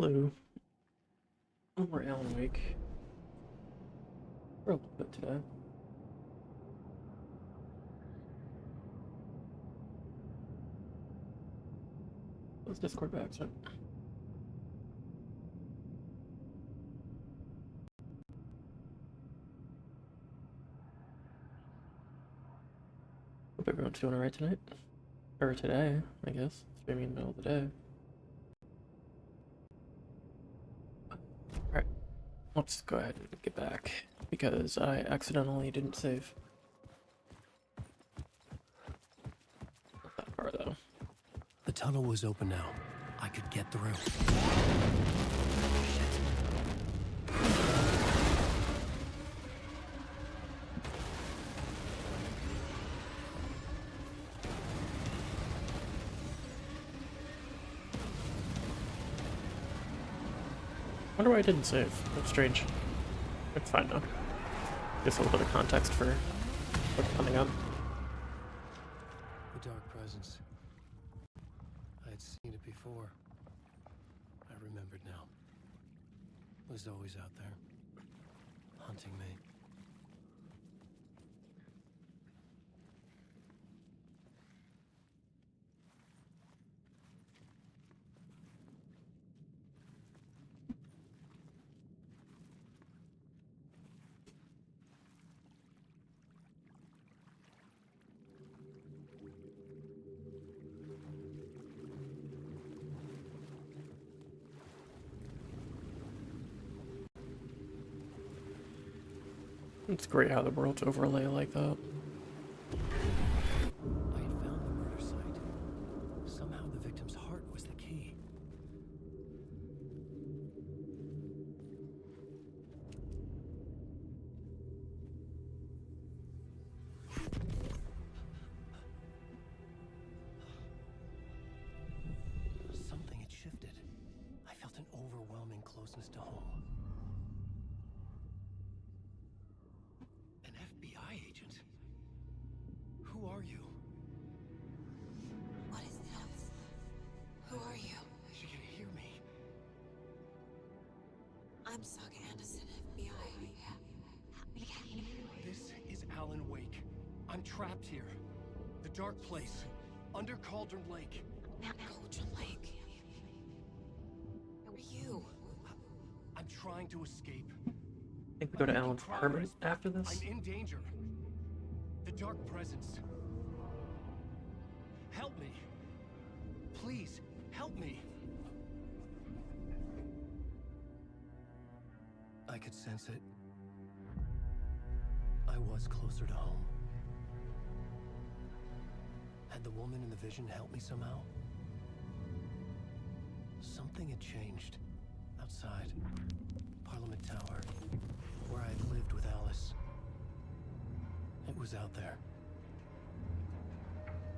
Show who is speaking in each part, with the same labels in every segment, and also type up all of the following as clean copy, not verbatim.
Speaker 1: Hello. More Alan Wake. For a little bit today. Let's Discord back, so. Hope everyone's doing alright tonight. Or today, I guess. Streaming in the middle of the day. Alright. Let's go ahead and get back. Because I accidentally didn't save. Not that far, though.
Speaker 2: The tunnel was open now. I could get through.
Speaker 1: Wonder why I didn't save. That's strange. It's fine though. Just a little bit of context for what's coming up.
Speaker 2: The dark presence. I had seen it before. I remembered now. It was always out there, hunting me.
Speaker 1: It's great how the worlds overlay like that.
Speaker 2: I had found the murder site. Somehow the victim's heart was the key. Something had shifted. I felt an overwhelming closeness to home. An FBI agent? Who are you?
Speaker 3: What is this? Who are you?
Speaker 2: She can hear me.
Speaker 3: I'm Saga Anderson, FBI.
Speaker 2: This is Alan Wake. I'm trapped here. The dark place. Under Cauldron Lake.
Speaker 3: Cauldron Lake. Who are you?
Speaker 2: I'm trying to escape.
Speaker 1: I think we go to Alan's apartment after this.
Speaker 2: I'm in danger. The dark presence. Help me. Please, help me. I could sense it. I was closer to home. Had the woman in the vision helped me somehow? Something had changed. Outside. Parliament Tower. Where I had lived with Alice. It was out there.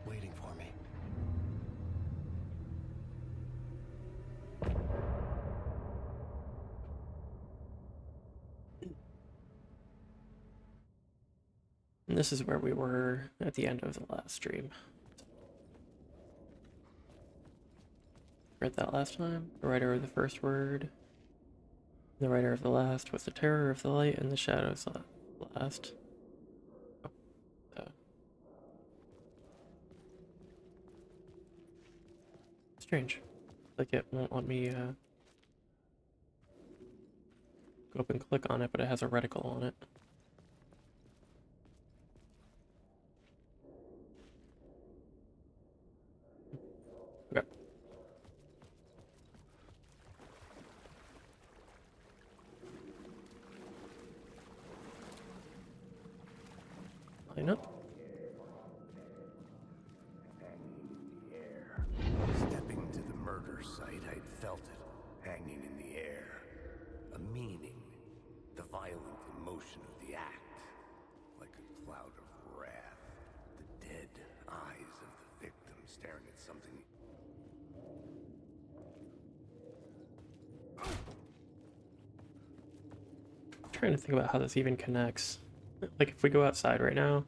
Speaker 2: Waiting for me.
Speaker 1: And this is where we were at the end of the last stream. Read that last time. The writer of the first word. The writer of the last was the terror of the light and the shadows last. Oh. Strange. Like it won't let me go up and click on it, but it has a reticle on it. Okay. Line up.
Speaker 4: Stepping to the murder site, I'd felt it, hanging in the air. A meaning, the violent emotion of the act, like a cloud of wrath. The dead eyes of the victim staring at something.
Speaker 1: I'm trying to think about how this even connects. Like if we go outside right now,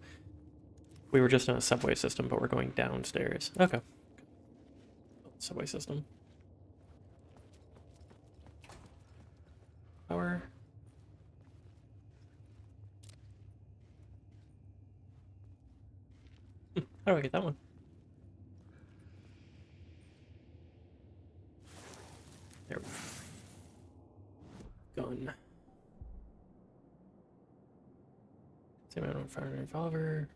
Speaker 1: we were just in a subway system, but we're going downstairs. Okay. Subway system. Power. How do I get that one? There we go. Gun. Same amount of fire revolver.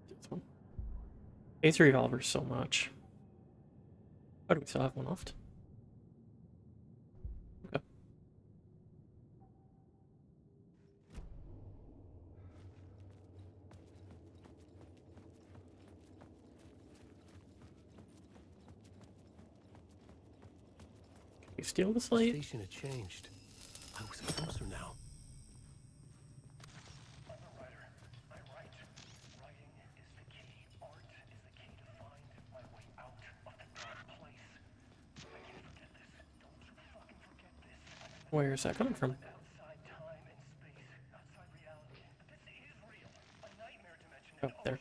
Speaker 1: This one. Ace revolver so much. Oh, do we still have one left? Okay. Can we steal this
Speaker 2: The
Speaker 1: light?
Speaker 2: station had changed. I was closer now.
Speaker 1: Where's that coming from? Oh, there.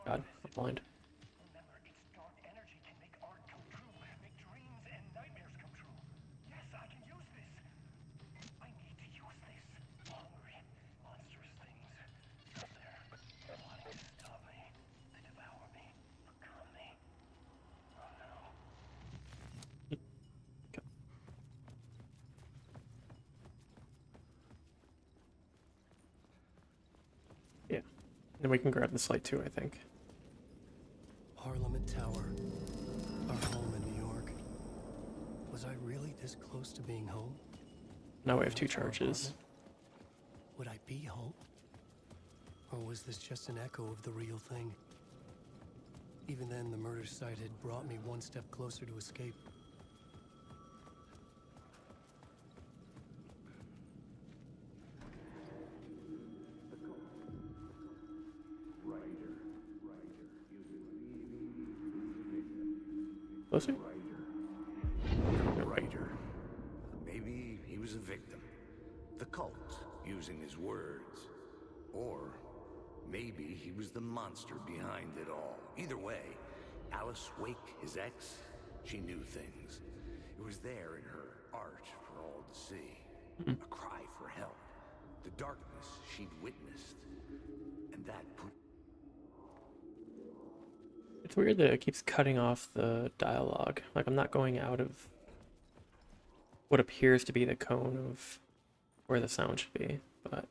Speaker 1: God, I'm blind. Yeah. Then we can grab this light too, I think.
Speaker 2: Parliament Tower. Our home in New York. Was I really this close to being home?
Speaker 1: Now we have two
Speaker 2: Not our
Speaker 1: charges.
Speaker 2: apartment? Would I be home? Or was this just an echo of the real thing? Even then, the murder site had brought me one step closer to escape.
Speaker 1: Closer?
Speaker 4: Writer. Maybe he was a victim. The cult, using his words. Or maybe he was the monster behind it all. Either way, Alice Wake, his ex, she knew things. It was there in her art for all to see. A cry for help. The darkness she'd witnessed. And that put...
Speaker 1: It's weird that it keeps cutting off the dialogue. Like, I'm not going out of what appears to be the cone of where the sound should be, but...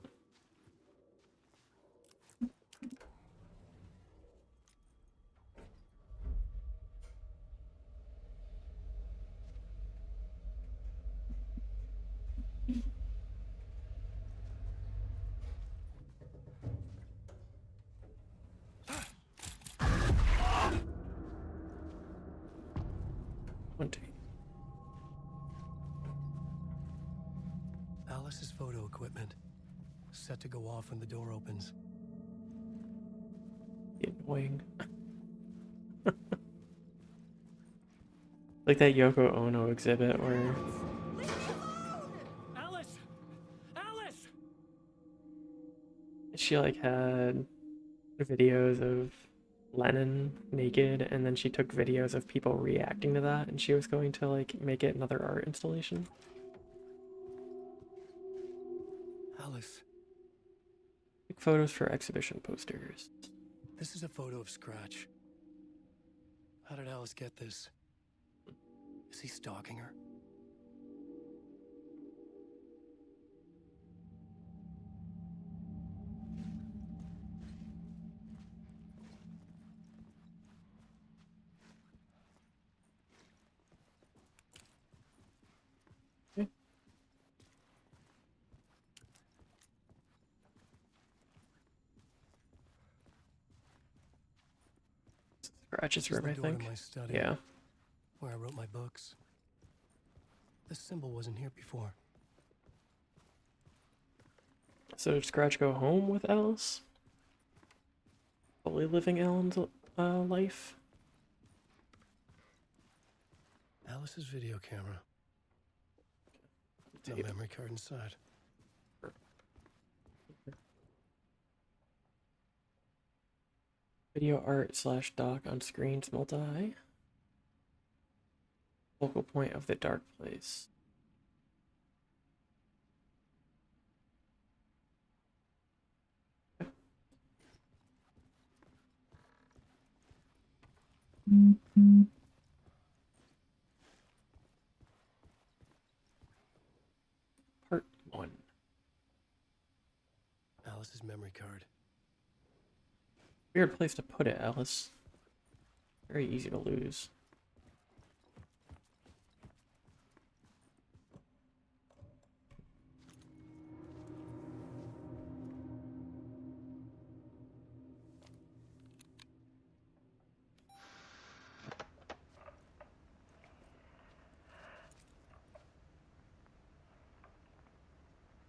Speaker 2: Alice's photo equipment. Set to go off when the door opens.
Speaker 1: Annoying. Like that Yoko Ono exhibit where
Speaker 2: Alice! Alice!
Speaker 1: she like had videos of Lennon naked, and then she took videos of people reacting to that, and she was going to like make it another art installation.
Speaker 2: Alice,
Speaker 1: Take photos for exhibition posters.
Speaker 2: this is a photo of Scratch. How did Alice get this? Is he stalking her?
Speaker 1: Scratch's
Speaker 2: This is
Speaker 1: room,
Speaker 2: the
Speaker 1: I
Speaker 2: door to
Speaker 1: think.
Speaker 2: my study,
Speaker 1: Yeah.
Speaker 2: where I wrote my books. This symbol wasn't here before.
Speaker 1: So did Scratch go home with Alice? Fully living Alan's life?
Speaker 2: Alice's video camera. No
Speaker 1: Tape.
Speaker 2: memory card inside.
Speaker 1: Video art / doc on screens multi. Focal point of the dark place. Part 1.
Speaker 2: Alice's memory card.
Speaker 1: Weird place to put it, Alice. Very easy to lose.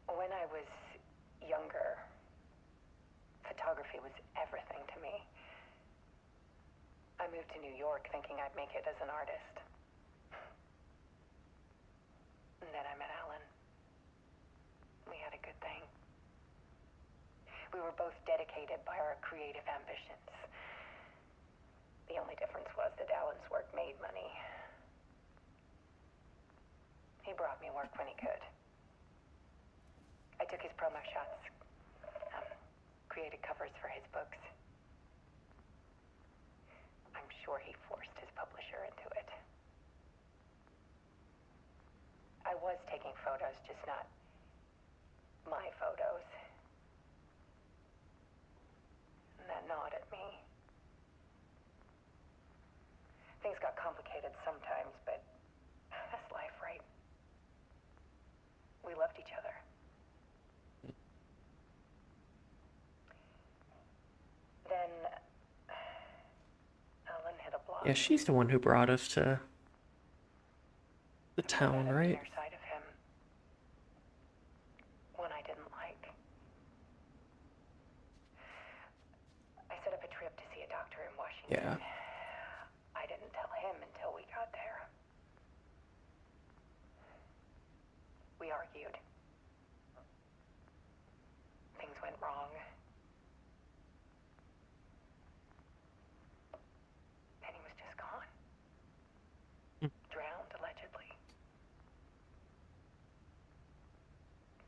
Speaker 5: When I was younger, photography was everything to me. I moved to New York thinking I'd make it as an artist. And then I met Alan. We had a good thing. We were both dedicated by our creative ambitions. The only difference was that Alan's work made money. He brought me work when he could. I took his promo shots, created covers for his books. I'm sure he forced his publisher into it. I was taking photos, just not my photos. And that gnawed at me. Things got complicated sometimes, but that's life, right? We loved each other. Then Alan hit a block.
Speaker 1: Yeah, she's the one who brought us to the town,
Speaker 5: Found out a
Speaker 1: right?
Speaker 5: meaner side of him. One I didn't like. I set up a trip to see a doctor in Washington.
Speaker 1: Yeah.
Speaker 5: I didn't tell him until we got there. We argued. Things went wrong. And he was just gone. Drowned, allegedly.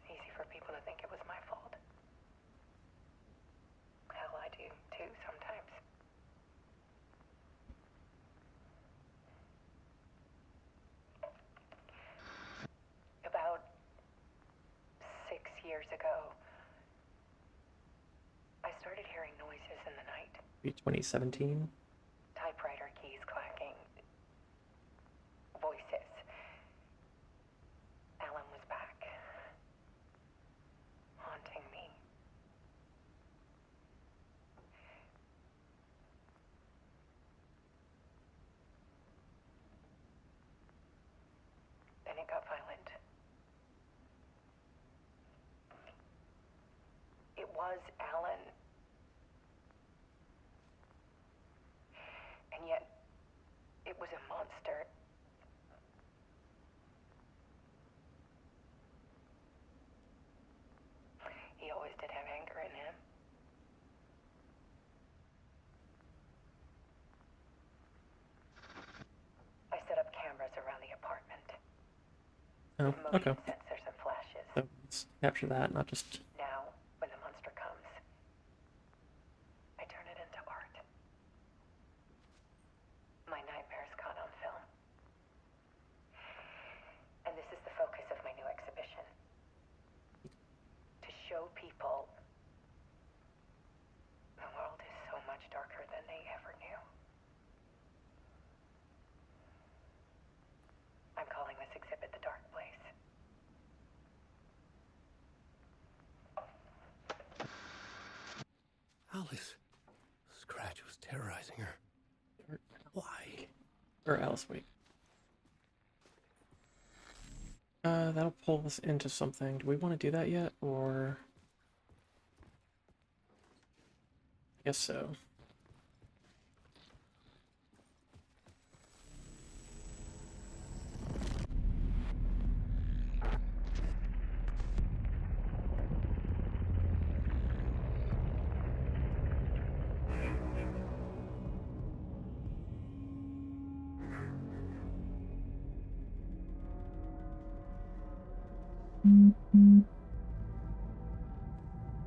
Speaker 5: Easy for people to think it was my fault. Hell, I do too sometimes. About 6 years ago, I started hearing noises in the night.
Speaker 1: Maybe 2017.
Speaker 5: Typewriter keys clacking. Voices. Alan was back. Haunting me. Then it got violent. It was Alan. And yet, it was a monster. He always did have anger in him. I set up cameras around the apartment.
Speaker 1: Oh,
Speaker 5: Motion
Speaker 1: okay.
Speaker 5: sensors and flashes.
Speaker 1: So let's capture that, not just...
Speaker 5: Now, when the monster comes, I turn it into art. My nightmares caught on film. And this is the focus of my new exhibition. To show people the world is so much darker than they ever knew. I'm calling this exhibit The Dark Place.
Speaker 2: Alice. Scratch was terrorizing her. Why?
Speaker 1: Or Alice, wait. That'll pull us into something. Do we want to do that yet, or... I guess so.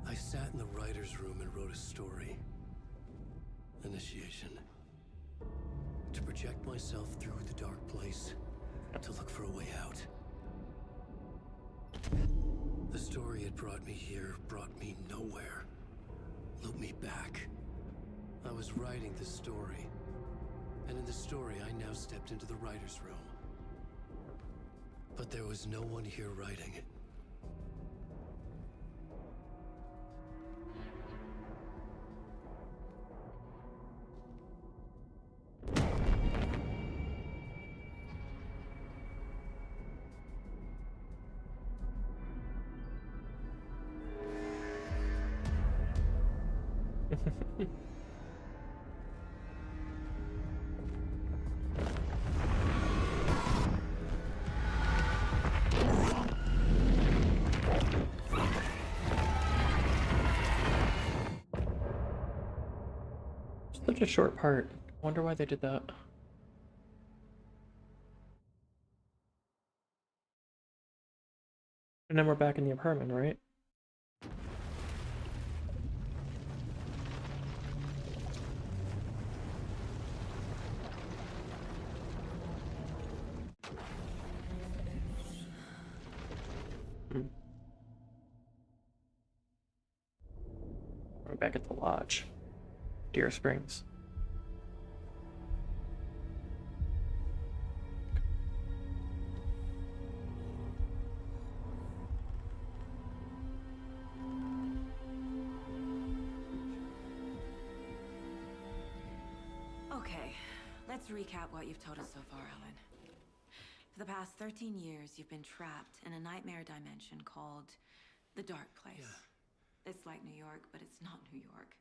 Speaker 2: I sat in the writer's room and wrote a story. Initiation. To project myself through the dark place, to look for a way out. The story had brought me here, brought me nowhere. Looped me back. I was writing the story. And in the story, I now stepped into the writer's room. But there was no one here writing.
Speaker 1: Such a short part. Wonder why they did that. And then we're back in the apartment, right? We're back at the lodge. Deer Springs.
Speaker 3: Okay, let's recap what you've told us so far, Alan. For the past 13 years, you've been trapped in a nightmare dimension called the Dark Place.
Speaker 2: Yeah.
Speaker 3: It's like New York, but it's not New York.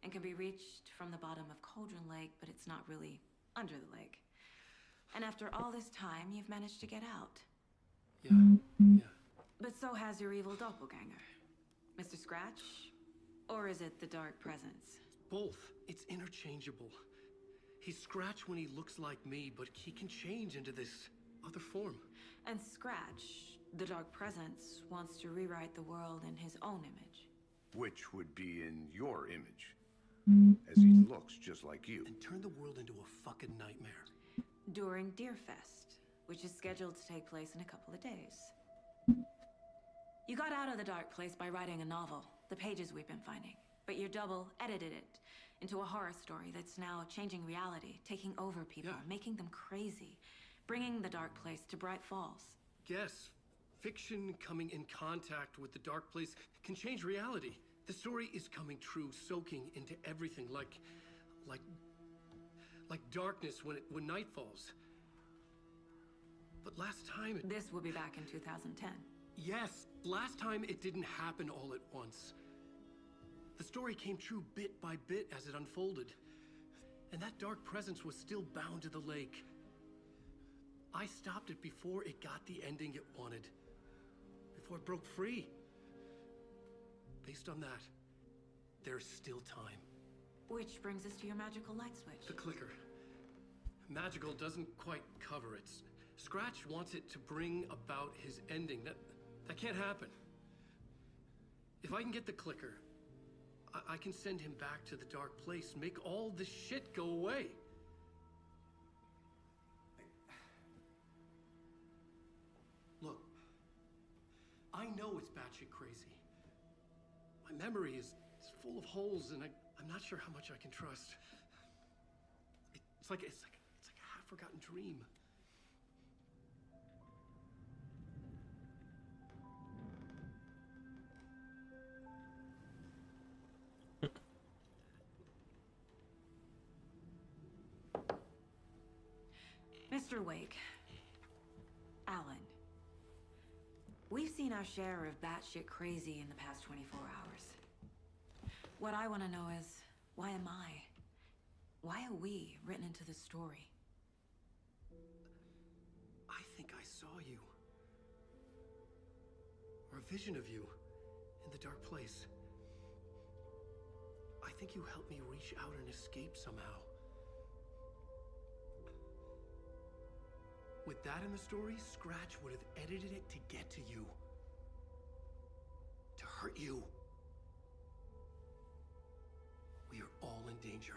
Speaker 3: And can be reached from the bottom of Cauldron Lake, but it's not really under the lake. And after all this time, you've managed to get out.
Speaker 2: Yeah.
Speaker 3: But so has your evil doppelganger. Mr. Scratch? Or is it the Dark Presence?
Speaker 2: Both. It's interchangeable. He's Scratch when he looks like me, but he can change into this other form.
Speaker 3: And Scratch, the Dark Presence, wants to rewrite the world in his own image.
Speaker 4: Which would be in your image. As he looks just like you.
Speaker 2: And turn the world into a fucking nightmare.
Speaker 3: During Deerfest, which is scheduled to take place in a couple of days. You got out of the Dark Place by writing a novel, the pages we've been finding. But your double edited it into a horror story that's now changing reality, taking over people, making them crazy, bringing the Dark Place to Bright Falls.
Speaker 2: Yes, fiction coming in contact with the dark place can change reality. The story is coming true, soaking into everything, like darkness when night falls. But last time
Speaker 3: This will be back in 2010.
Speaker 2: Yes, last time it didn't happen all at once. The story came true bit by bit as it unfolded. And that dark presence was still bound to the lake. I stopped it before it got the ending it wanted. Before it broke free. Based on that, there's still time.
Speaker 3: Which brings us to your magical light switch.
Speaker 2: The clicker. Magical doesn't quite cover it. Scratch wants it to bring about his ending. That can't happen. If I can get the clicker, I can send him back to the dark place, make all this shit go away. Look, I know it's batshit crazy. My memory is full of holes, and I'm not sure how much I can trust. It's like a half-forgotten dream.
Speaker 3: Mr. Wake, Alan, we've seen our share of batshit crazy in the past 24 hours. What I want to know is, why am I? Why are we written into the story?
Speaker 2: I think I saw you. Or a vision of you in the dark place. I think you helped me reach out and escape somehow. With that in the story, Scratch would have edited it to get to you. To hurt you. We are all in danger.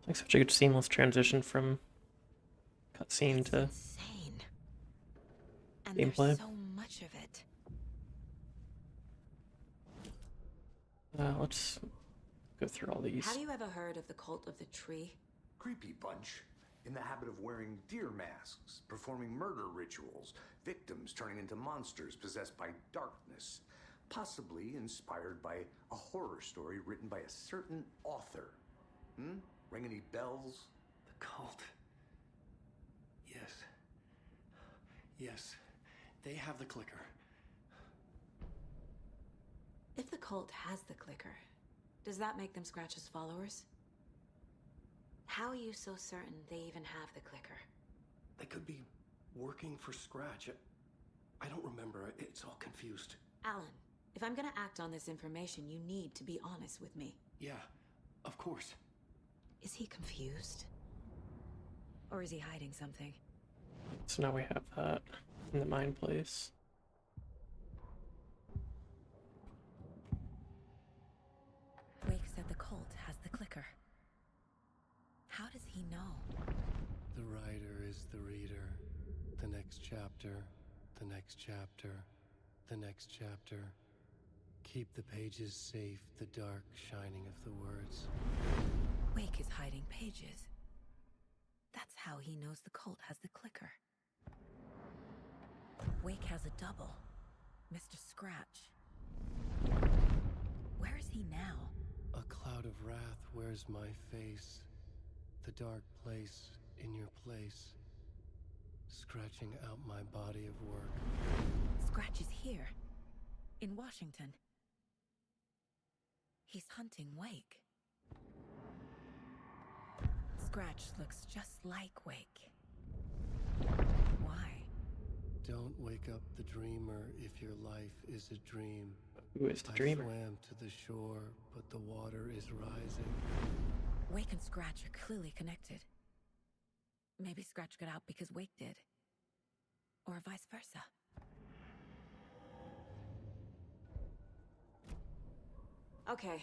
Speaker 1: Like such a good seamless transition from cutscene
Speaker 3: It's
Speaker 1: to
Speaker 3: insane. And
Speaker 1: gameplay.
Speaker 3: there's so much of it.
Speaker 1: Let's go through all these.
Speaker 3: Have you ever heard of the Cult of the Tree?
Speaker 4: Creepy bunch. In the habit of wearing deer masks, performing murder rituals, victims turning into monsters possessed by darkness. Possibly inspired by a horror story written by a certain author. Ring any bells?
Speaker 2: The cult. Yes. Yes. They have the clicker.
Speaker 3: If the cult has the clicker, does that make them Scratch's followers? How are you so certain they even have the clicker?
Speaker 2: They could be working for Scratch. I don't remember. It's all confused.
Speaker 3: Alan, if I'm gonna act on this information, you need to be honest with me.
Speaker 2: Yeah, of course.
Speaker 3: Is he confused? Or is he hiding something?
Speaker 1: So now we have that in the mind place.
Speaker 3: Wake said the cult has the clicker. How does he know?
Speaker 2: The writer is the reader. The next chapter, the next chapter, the next chapter. Keep the pages safe, the dark shining of the words.
Speaker 3: Wake is hiding pages. That's how he knows the cult has the clicker. Wake has a double. Mr. Scratch. Where is he now?
Speaker 2: A cloud of wrath wears my face. The dark place in your place. Scratching out my body of work.
Speaker 3: Scratch is here. In Washington. He's hunting Wake. Scratch looks just like Wake. Why?
Speaker 2: Don't wake up the dreamer if your life is a dream.
Speaker 1: Who is the
Speaker 2: I
Speaker 1: dreamer?
Speaker 2: swam to the shore, but the water is rising.
Speaker 3: Wake and Scratch are clearly connected. Maybe Scratch got out because Wake did. Or vice versa. Okay,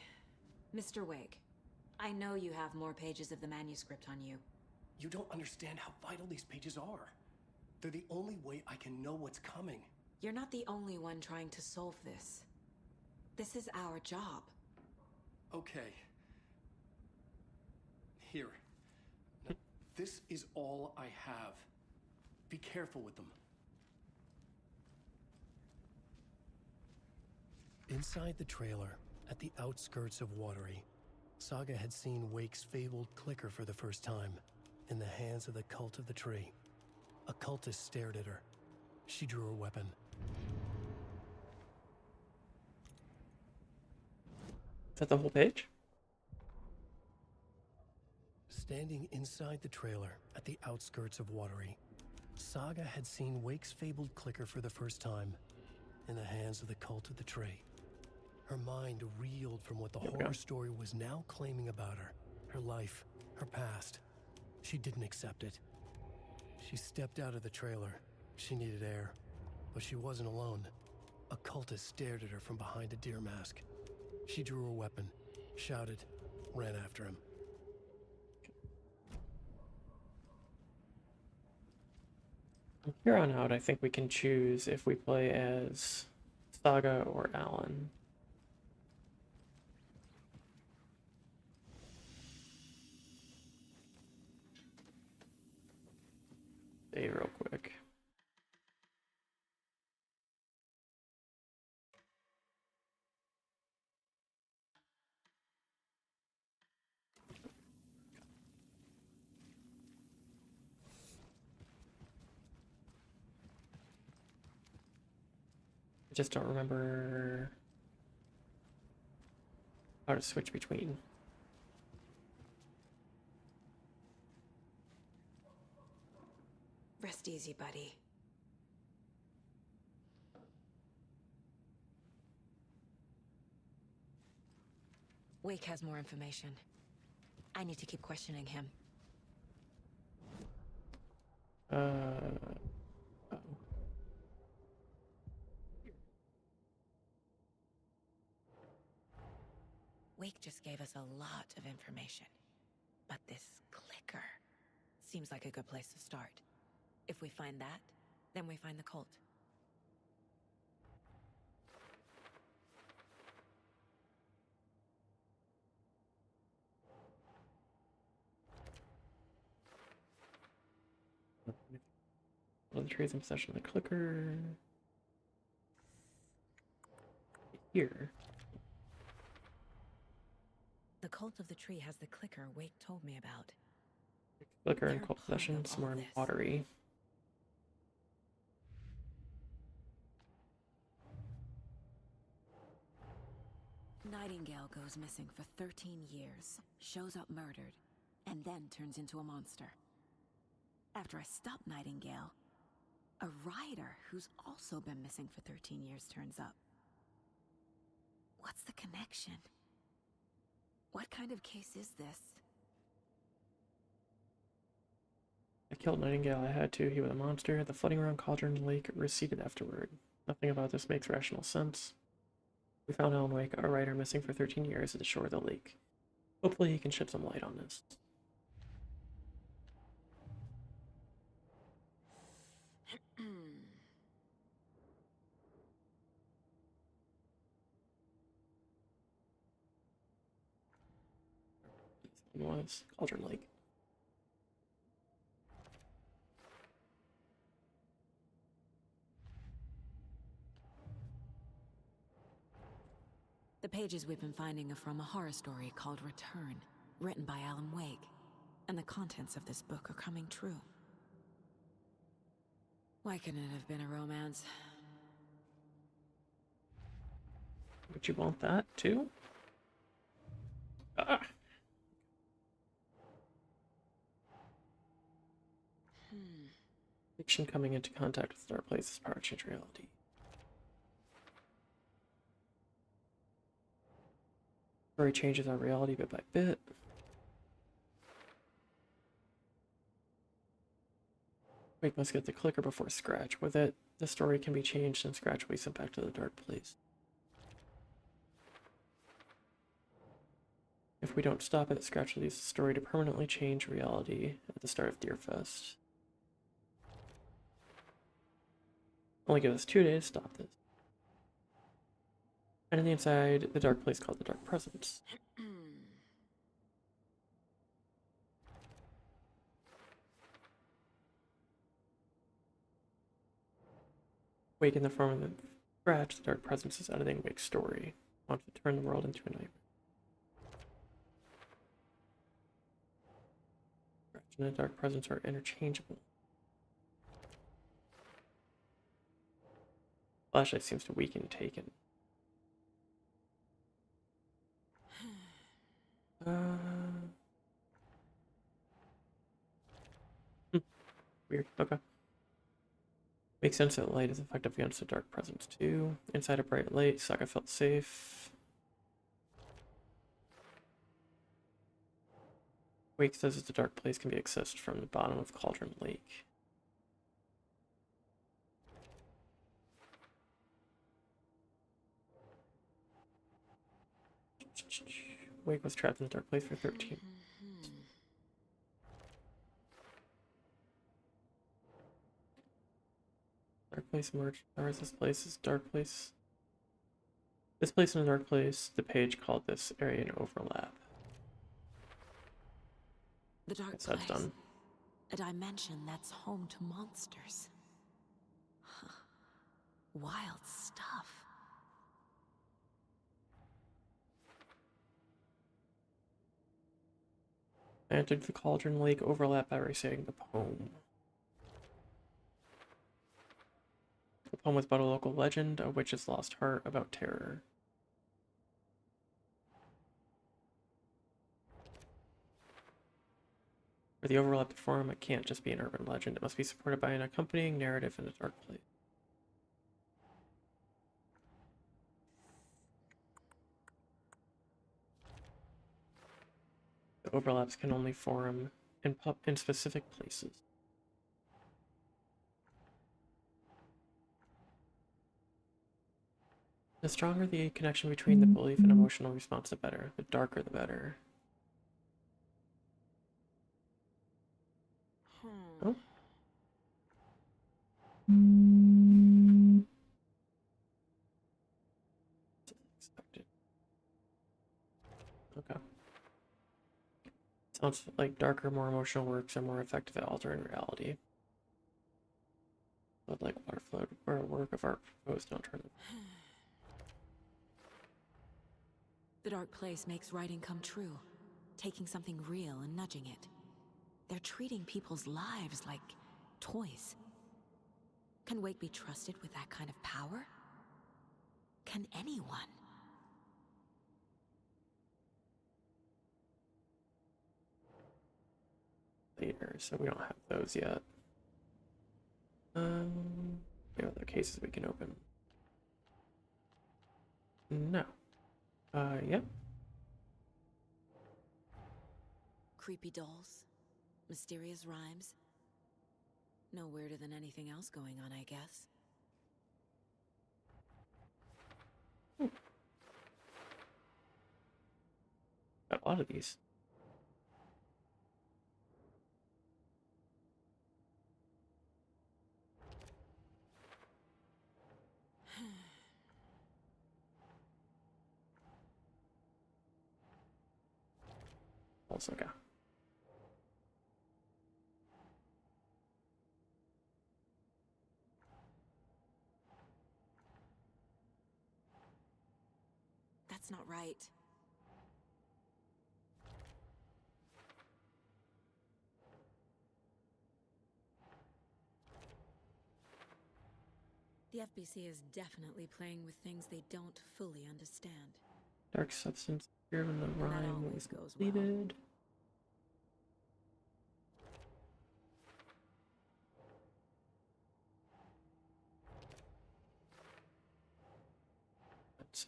Speaker 3: Mr. Wake. I know you have more pages of the manuscript on you.
Speaker 2: You don't understand how vital these pages are. They're the only way I can know what's coming.
Speaker 3: You're not the only one trying to solve this. This is our job.
Speaker 2: Okay. Here. Now, this is all I have. Be careful with them. Inside the trailer, at the outskirts of Watery, Saga had seen Wake's fabled clicker for the first time, in the hands of the Cult of the Tree. A cultist stared at her. She drew her weapon.
Speaker 1: Is that the whole page?
Speaker 2: Standing inside the trailer at the outskirts of Watery, Saga had seen Wake's fabled clicker for the first time, in the hands of the Cult of the Tree. Her mind reeled from what the horror story was now claiming about her. Her life, her past. She didn't accept it. She stepped out of the trailer. She needed air. But she wasn't alone. A cultist stared at her from behind a deer mask. She drew her weapon, shouted, ran after him.
Speaker 1: From here on out, I think we can choose if we play as Saga or Alan. Save real quick. I just don't remember how to switch between.
Speaker 3: Rest easy, buddy. Wake has more information. I need to keep questioning him.
Speaker 1: Oh.
Speaker 3: Wake just gave us a lot of information. But this clicker seems like a good place to start. If we find that, then we find the cult.
Speaker 1: One of the trees in possession of the clicker. Here.
Speaker 3: The cult of the tree has the clicker Wake told me about.
Speaker 1: Clicker and
Speaker 3: They're
Speaker 1: cult
Speaker 3: part
Speaker 1: possession,
Speaker 3: of
Speaker 1: somewhere
Speaker 3: all
Speaker 1: in
Speaker 3: this.
Speaker 1: watery.
Speaker 3: Nightingale goes missing for 13 years, shows up murdered, and then turns into a monster. After I stop Nightingale, a rider who's also been missing for 13 years turns up. What's the connection? What kind of case is this?
Speaker 1: I killed Nightingale, I had to. He was a monster. The flooding around Cauldron Lake receded afterward. Nothing about this makes rational sense. We found Alan Wake, our writer, missing for 13 years at the shore of the lake. Hopefully he can shed some light on this. It was Cauldron Lake.
Speaker 3: The pages we've been finding are from a horror story called Return, written by Alan Wake. And the contents of this book are coming true. Why couldn't it have been a romance?
Speaker 1: Would you want that too? Ah! Fiction coming into contact with dark places power change reality. Story changes our reality bit by bit. Wake must get the clicker before Scratch. With it, the story can be changed and Scratch will be sent back to the dark place. If we don't stop it, Scratch will use the story to permanently change reality at the start of Deerfest. Only give us 2 days to stop this. And on the inside, the dark place called the Dark Presence. Wake in the form of the Scratch, the Dark Presence is editing Wake's story. Wants to turn the world into a nightmare. Scratch and the Dark Presence are interchangeable. Flashlight seems to weaken Taken. Weird. Okay. Makes sense that light is effective against the dark presence too. Inside a bright light, Saga felt safe. Wake says that the dark place can be accessed from the bottom of Cauldron Lake. Wake was trapped in the dark place for 13. Dark place merged. Or is this place? Is dark place? This place in a dark place. The page called this area an overlap.
Speaker 3: The dark
Speaker 1: Guess
Speaker 3: place.
Speaker 1: that's done.
Speaker 3: A dimension that's home to monsters. Huh. Wild stuff.
Speaker 1: I entered the Cauldron Lake overlap by reciting the poem. The poem was about a local legend, a witch's lost heart about terror. For the overlap to form, it can't just be an urban legend. It must be supported by an accompanying narrative in a dark place. The overlaps can only form in specific places. The stronger the connection between the belief and emotional response, the better. The darker, the better. Oh. Expected. Okay. Sounds like darker, more emotional works are more effective at altering reality. But like water flood or a work of art proposed to turn.
Speaker 3: The dark place makes writing come true, taking something real and nudging it. They're treating people's lives like toys. Can Wake be trusted with that kind of power? Can anyone?
Speaker 1: Later, so we don't have those yet. We have other cases we can open. No. Yep.
Speaker 3: Creepy dolls? Mysterious rhymes? No weirder than anything else going on, I guess.
Speaker 1: Got a lot of these. Also got.
Speaker 3: That's not right. The FBC is definitely playing with things they don't fully understand.
Speaker 1: Dark substance here when the
Speaker 3: that
Speaker 1: rhyme
Speaker 3: always
Speaker 1: was
Speaker 3: goes well.
Speaker 1: completed. That's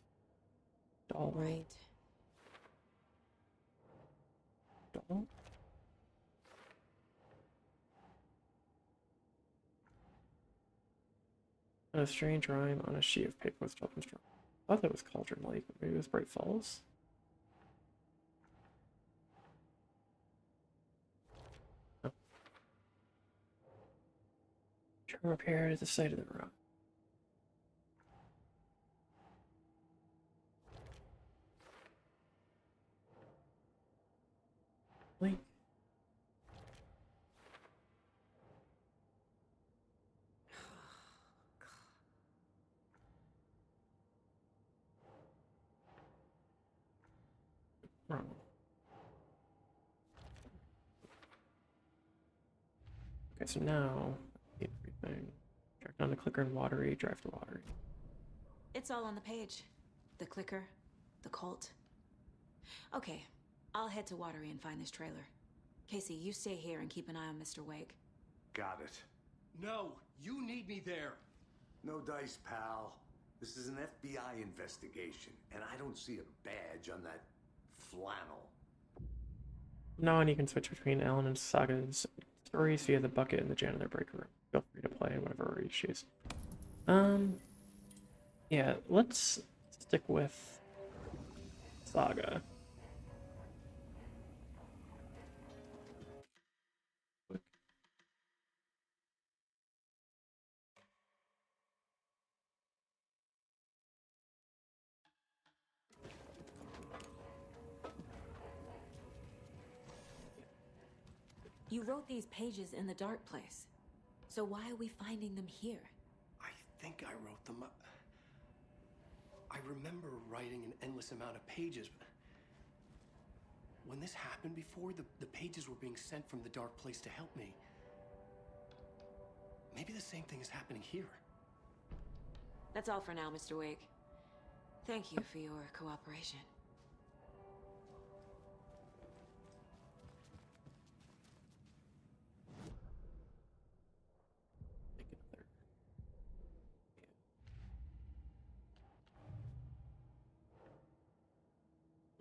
Speaker 1: doll.
Speaker 3: Right.
Speaker 1: Doll. And a strange rhyme on a sheet of paper with children's drawing. I thought that was Cauldron Lake, but maybe it was Bright Falls. Oh. Turn up here at the side of the rock. Link. Wrong. Okay, so now everything. Track down the clicker and watery, drive to watery.
Speaker 3: It's all on the page. The clicker, the cult. Okay, I'll head to Watery and find this trailer. Casey, you stay here and keep an eye on Mr. Wake.
Speaker 4: Got it.
Speaker 2: No, you need me there.
Speaker 4: No dice, pal. This is an FBI investigation, and I don't see a badge on that flannel.
Speaker 1: Now on you can switch between Alan and Saga's stories via the bucket in the janitor break room. Feel free to play whatever you choose. Yeah, let's stick with Saga.
Speaker 3: You wrote these pages in the dark place. So why are we finding them here?
Speaker 2: I think I wrote them. I remember writing an endless amount of pages. When this happened before, the pages were being sent from the dark place to help me. Maybe the same thing is happening here.
Speaker 3: That's all for now, Mr. Wake. Thank you for your cooperation.
Speaker 1: Take another.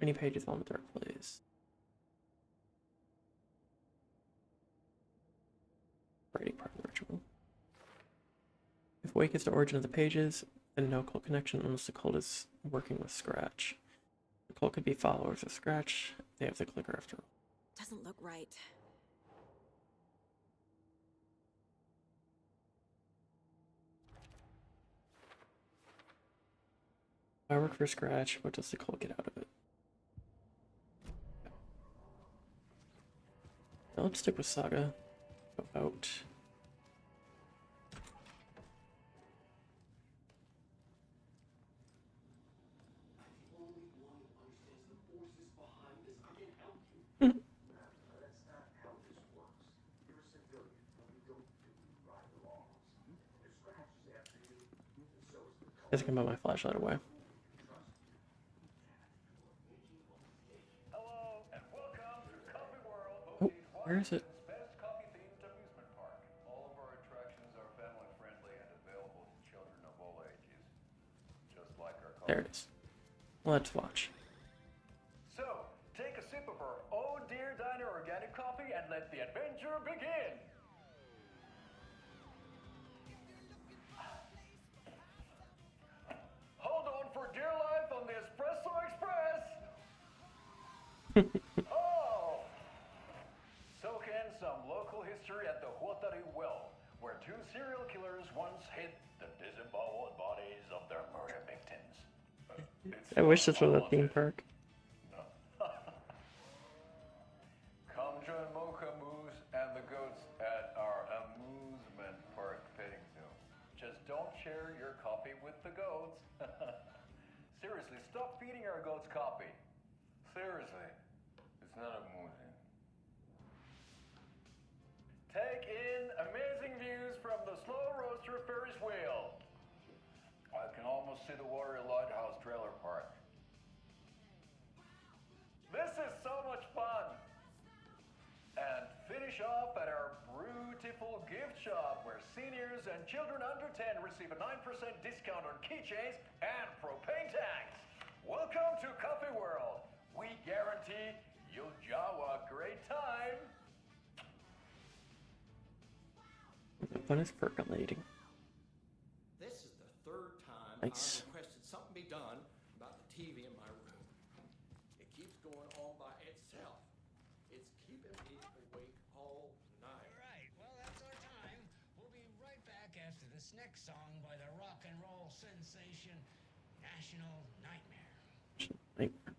Speaker 1: Many pages on the dark place. Writing part of the ritual. If Wake is the origin of the pages, then no cult connection unless the cult is working with Scratch. The cult could be followers of Scratch. They have the clicker after all.
Speaker 3: Doesn't look right.
Speaker 1: I work for Scratch. What does the cult get out of it? Now let's stick with Saga. Go out. Guess I can put my flashlight away.
Speaker 6: Hello and welcome to Coffee World,
Speaker 1: Oh, where is it?
Speaker 6: best coffee-themed amusement park. All of our attractions are family-friendly and available to children of all ages, just like our coffee.
Speaker 1: There it is. Let's watch.
Speaker 6: So, take a sip of our Oh Dear Diner organic coffee and let the adventure begin. Hold on for dear life on the Espresso Express. Oh! Soak in some local history at the Huatari Well, where two serial killers once hid the disemboweled bodies of their murder victims.
Speaker 1: I wish this was a theme park.
Speaker 6: Come join Mocha Moose and the goats at our amusement park petting zoo. Just don't share your coffee with the goats. Seriously, stop feeding our goats coffee. Seriously, it's not amusing. Take in amazing views from the Slow Roaster Ferris wheel. I can almost see the Warrior Lighthouse trailer park. This is so much fun! And finish off at our beautiful gift shop where seniors and children under 10 receive a 9% discount on keychains and propane tanks. Welcome to Coffee World. We guarantee you'll have a great time.
Speaker 1: The fun is percolating.
Speaker 7: This is the third time
Speaker 1: Nice.
Speaker 7: I've requested something be done about the TV in my room. It keeps going on by itself. It's keeping me awake all night.
Speaker 8: All right, well, that's our time. We'll be right back after this next song by the rock and roll sensation, National Nightmare.
Speaker 1: Nightmare.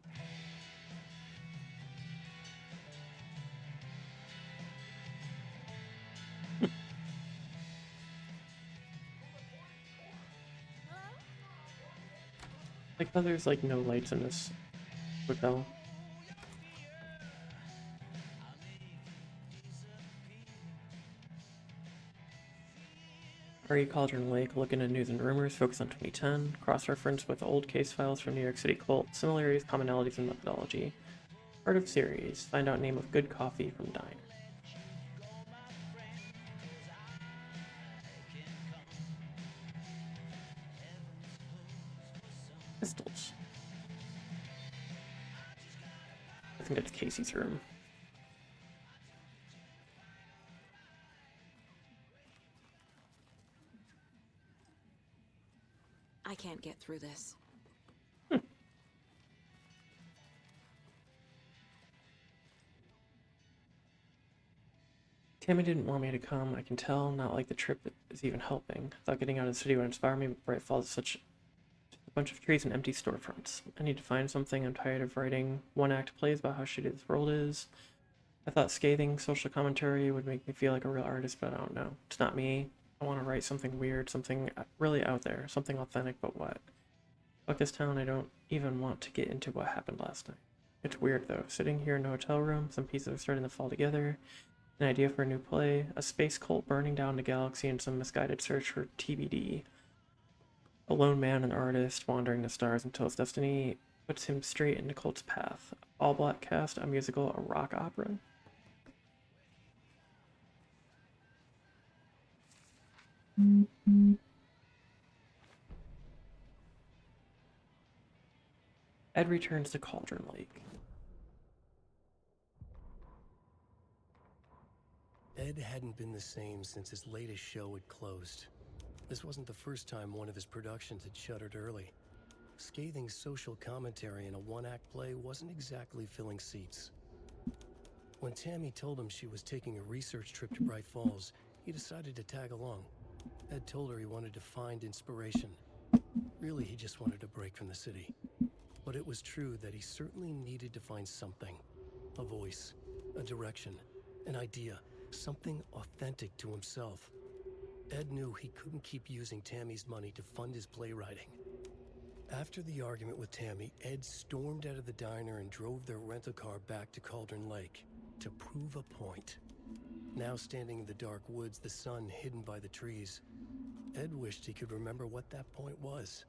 Speaker 1: Like how there's like no lights in this hotel. RE Cauldron Lake, looking at news and rumors, focus on 2010, cross-reference with old case files from New York City cult, similarities, commonalities, and methodology. Part of series, find out name of good coffee from diner. Pistols. I think that's Casey's room.
Speaker 3: I can't get through this.
Speaker 1: Tammy didn't want me to come, I can tell, not like the trip is even helping. Thought getting out of the city would inspire me, but Bright Falls is such a bunch of trees and empty storefronts. I need to find something, I'm tired of writing one-act plays about how shitty this world is. I thought scathing social commentary would make me feel like a real artist, but I don't know. It's not me. I want to write something weird, something really out there, something authentic, but what? Fuck this town, I don't even want to get into what happened last night. It's weird though, sitting here in a hotel room, some pieces are starting to fall together. An idea for a new play, a space cult burning down the galaxy in some misguided search for TBD. A lone man, an artist, wandering the stars until his destiny puts him straight into cult's path. All black cast, a musical, a rock opera. Ed returns to Cauldron Lake.
Speaker 9: Ed hadn't been the same since his latest show had closed. This wasn't the first time one of his productions had shuttered early. Scathing social commentary in a one-act play wasn't exactly filling seats. When Tammy told him she was taking a research trip to Bright Falls, he decided to tag along. Ed told her he wanted to find inspiration. Really, he just wanted a break from the city. But it was true that he certainly needed to find something. A voice, a direction, an idea, something authentic to himself. Ed knew he couldn't keep using Tammy's money to fund his playwriting. After the argument with Tammy, Ed stormed out of the diner and drove their rental car back to Cauldron Lake to prove a point. Now standing in the dark woods, the sun hidden by the trees, Ed wished he could remember what that point was.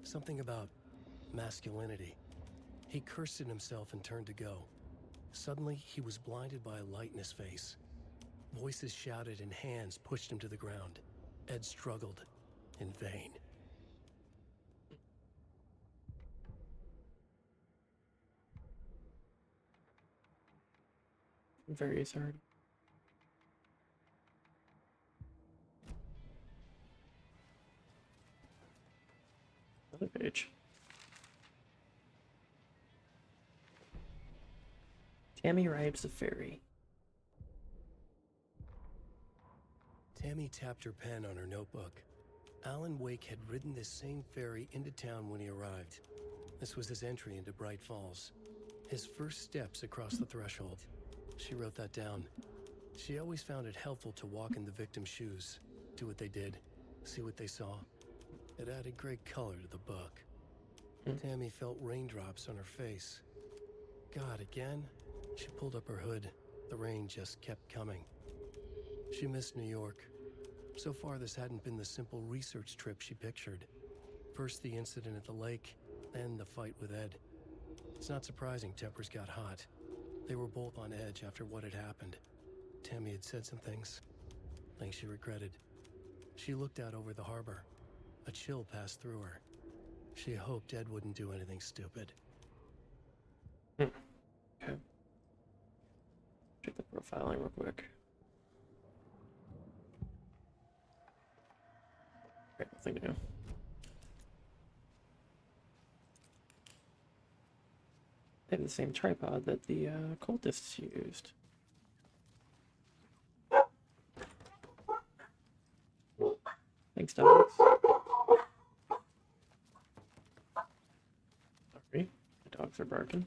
Speaker 9: Something about masculinity. He cursed at himself and turned to go. Suddenly, he was blinded by a light in his face. Voices shouted and hands pushed him to the ground. Ed struggled, in vain.
Speaker 1: Very hard. Another page. Tammy rides the ferry.
Speaker 9: Tammy tapped her pen on her notebook. Alan Wake had ridden this same ferry into town when he arrived. This was his entry into Bright Falls. His first steps across the threshold. She wrote that down. She always found it helpful to walk in the victim's shoes, do what they did, see what they saw. It added great color to the book. Tammy felt raindrops on her face. God, again? She pulled up her hood. The rain just kept coming. She missed New York. So far, this hadn't been the simple research trip she pictured. First the incident at the lake, then the fight with Ed. It's not surprising tempers got hot. They were both on edge after what had happened. Tammy had said some things she regretted. She looked out over the harbor. A chill passed through her. She hoped Ed wouldn't do anything stupid.
Speaker 1: Okay. Check the profiling real quick. Right, nothing new. They have the same tripod that the cultists used. Thanks, dogs. Sorry, the dogs are barking.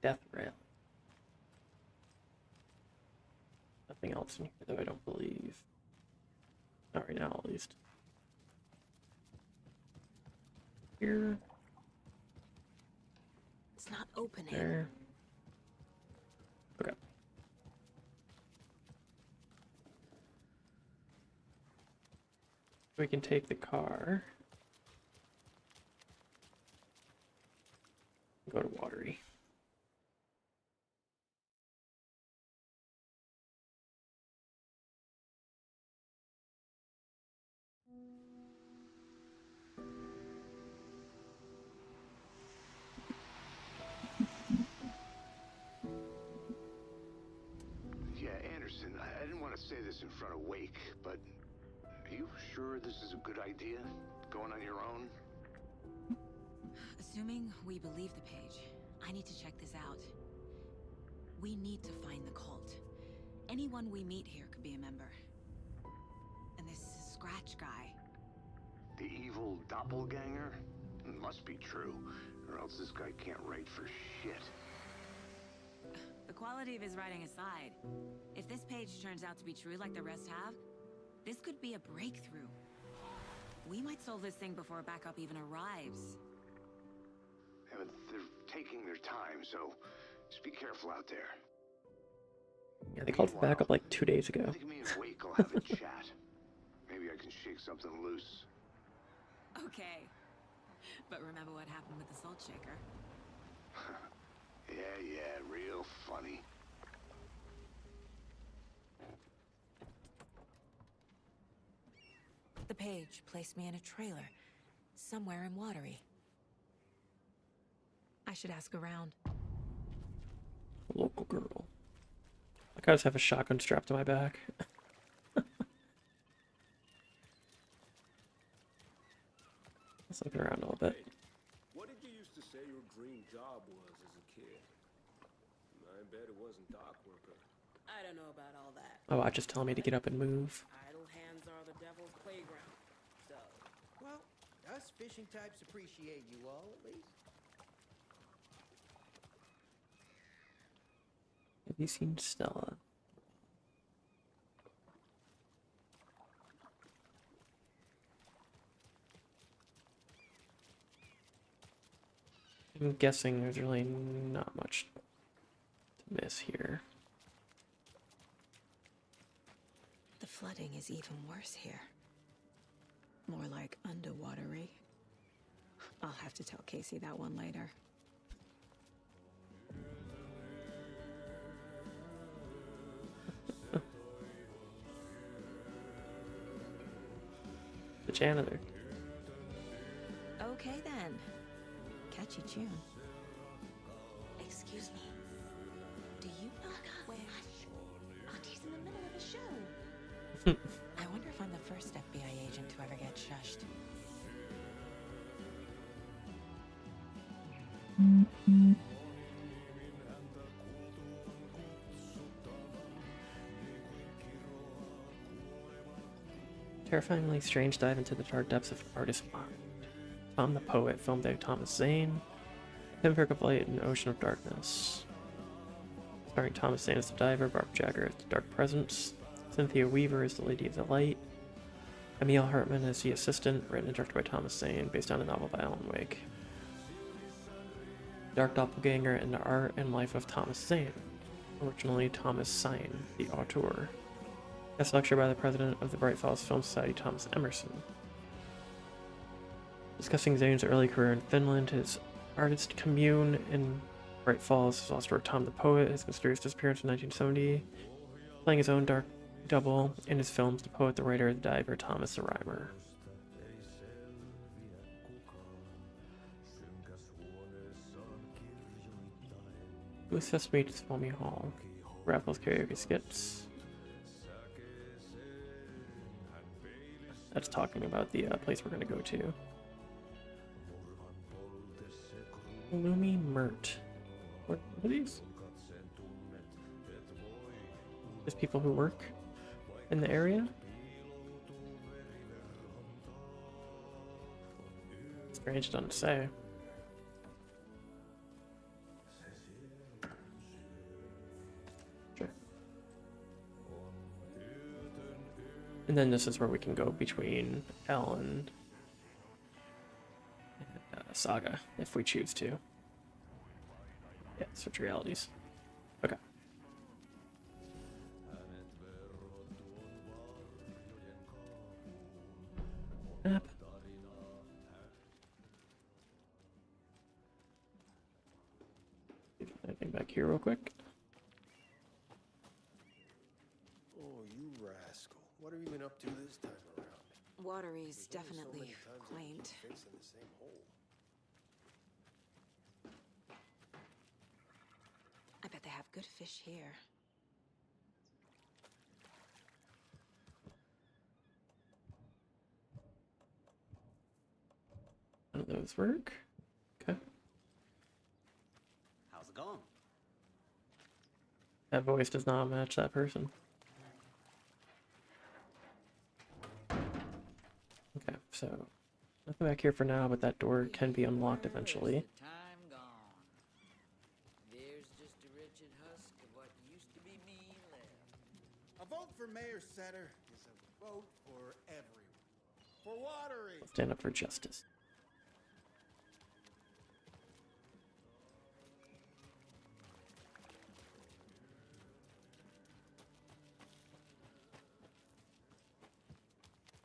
Speaker 1: Death rail. Nothing else in here, though, I don't believe. Not right now, at least. Here.
Speaker 3: It's not opening.
Speaker 1: There. Okay. We can take the car. Go to Watery.
Speaker 4: Yeah, Anderson, I didn't want to say this in front of Wake, but are you sure this is a good idea? Going on your own?
Speaker 3: Assuming we believe the page, I need to check this out. We need to find the cult. Anyone we meet here could be a member. And this Scratch guy.
Speaker 4: The evil doppelganger? Must be true, or else this guy can't write for shit.
Speaker 3: The quality of his writing aside, if this page turns out to be true like the rest have, this could be a breakthrough. We might solve this thing before backup even arrives.
Speaker 4: Yeah, but they're taking their time, so just be careful out there.
Speaker 1: Yeah, they called for backup like 2 days ago.
Speaker 4: I think me and Wake will have a chat. Maybe I can shake something loose.
Speaker 3: Okay. But remember what happened with the salt shaker?
Speaker 4: Yeah, real funny.
Speaker 3: The page placed me in a trailer, somewhere in Watery. I should ask around.
Speaker 1: Local girl. Like I just have a shotgun strapped to my back. Let's look around a little bit.
Speaker 7: What did you used to say your dream job was as a kid? I bet it wasn't dock worker.
Speaker 3: I don't
Speaker 10: don't know about all that.
Speaker 1: Oh, watch just tell me to get up and move.
Speaker 10: Idle hands are the devil's playground. So,
Speaker 11: Well, us fishing types appreciate you all, at least.
Speaker 1: Have you seen Stella? I'm guessing there's really not much to miss here.
Speaker 3: The flooding is even worse here. More like underwatery. I'll have to tell Casey that one later.
Speaker 1: The janitor.
Speaker 3: Okay then. Catch you June. Excuse me. Do you know where... Auntie in the middle of a show. I wonder if I'm the first FBI agent to ever get shushed.
Speaker 1: Terrifyingly strange dive into the dark depths of an artist's mind. Tom the Poet, filmed by Thomas Zane. Pinprick of Light in Ocean of Darkness. Starring Thomas Zane as the diver, Barbara Jagger as the Dark Presence, Cynthia Weaver as the Lady of the Light, Emil Hartman as the assistant, written and directed by Thomas Zane, based on a novel by Alan Wake. Dark Doppelganger and the Art and Life of Thomas Zane. Originally Thomas Zane, the auteur. Guest lecture by the president of the Bright Falls Film Society, Thomas Emerson. Discussing Zane's early career in Finland, his artist commune in Bright Falls, his lost work Tom the Poet, his mysterious disappearance in 1970, playing his own dark double in his films, The Poet, the Writer, the Diver, Thomas the Rhymer. With Sesame to Sesame Hall, Raffles karaoke skits. That's talking about the place we're going to go to. Lumi Mert. What are these? Just people who work in the area? Strange, doesn't say. Sure. And then this is where we can go between Ellen and Saga, if we choose to. Yeah, switch realities. Okay. Map. Anything back here real quick?
Speaker 11: Oh, you rascal. What have you been up to this time around?
Speaker 3: Watery's
Speaker 11: There's only so
Speaker 3: definitely
Speaker 11: many times that
Speaker 3: quaint.
Speaker 11: you face in the same hole.
Speaker 3: I bet they have good fish here.
Speaker 1: None of those work. Okay.
Speaker 12: How's it going?
Speaker 1: That voice does not match that person. Okay, so nothing back here for now, but that door can be unlocked eventually.
Speaker 13: Time gone. There's just a wretched husk of what used to be me left.
Speaker 11: A vote for Mayor Setter is a vote for everyone. For Watery.
Speaker 1: Stand up for justice.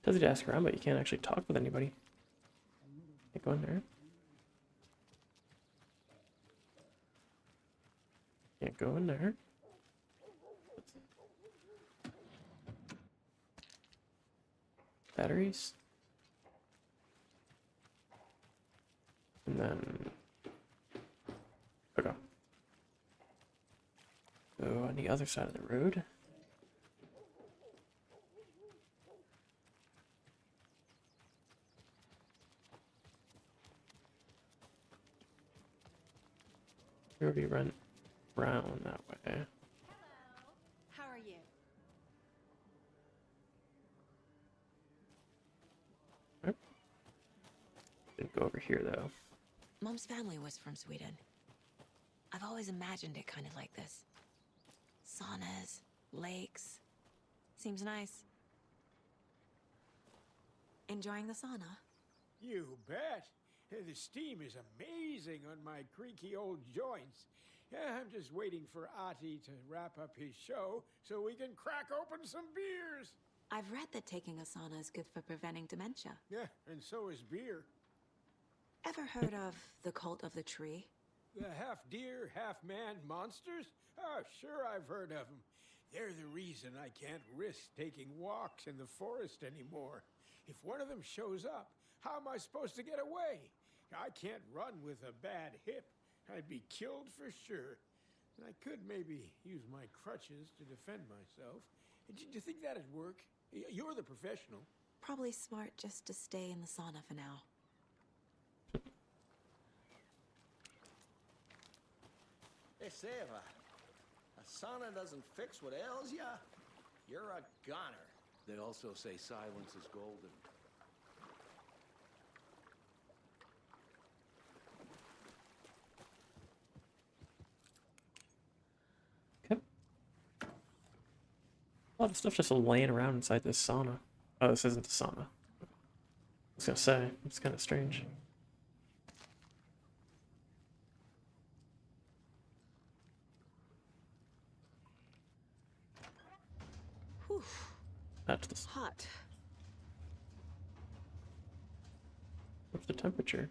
Speaker 1: Tells you to ask around, but you can't actually talk with anybody. Can't go in there. Can't go in there. Batteries. And then okay. Go on the other side of the road. We already went round that way.
Speaker 14: How are you
Speaker 1: Go over here, though.
Speaker 3: Mom's family was from Sweden. I've always imagined it kind of like this. Saunas, lakes. Seems nice. Enjoying the sauna?
Speaker 12: You bet. The steam is amazing on my creaky old joints. I'm just waiting for Ati to wrap up his show so we can crack open some beers.
Speaker 3: I've read that taking a sauna is good for preventing dementia.
Speaker 12: Yeah, and so is beer.
Speaker 3: Ever heard of the Cult of the Tree?
Speaker 12: The half-deer, half-man monsters? Oh, sure I've heard of them. They're the reason I can't risk taking walks in the forest anymore. If one of them shows up, how am I supposed to get away? I can't run with a bad hip. I'd be killed for sure. And I could maybe use my crutches to defend myself. Do you think that'd work? You're the professional.
Speaker 3: Probably smart just to stay in the sauna for now.
Speaker 7: Hey, Seva, a sauna doesn't fix what ails ya. You're a goner.
Speaker 4: They also say silence is golden.
Speaker 1: Okay. A lot of stuff just laying around inside this sauna. Oh, this isn't a sauna. I was gonna say, it's kind of strange.
Speaker 3: Whew.
Speaker 1: That's the
Speaker 3: Hot.
Speaker 1: What's the temperature?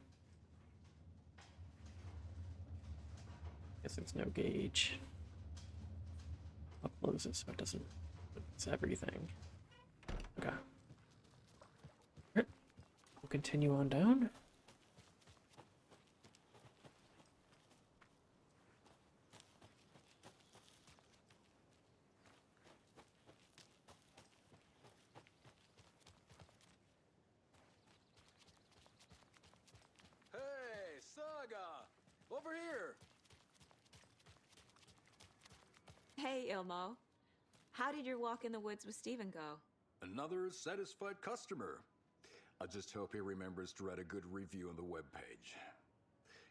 Speaker 1: Guess there's no gauge. I'll close it so it doesn't. It's everything. Okay. Alright. We'll continue on down.
Speaker 7: Hey, Saga! Over here!
Speaker 3: Hey, Ilmo. How did your walk in the woods with Steven go?
Speaker 14: Another satisfied customer. I just hope he remembers to write a good review on the webpage.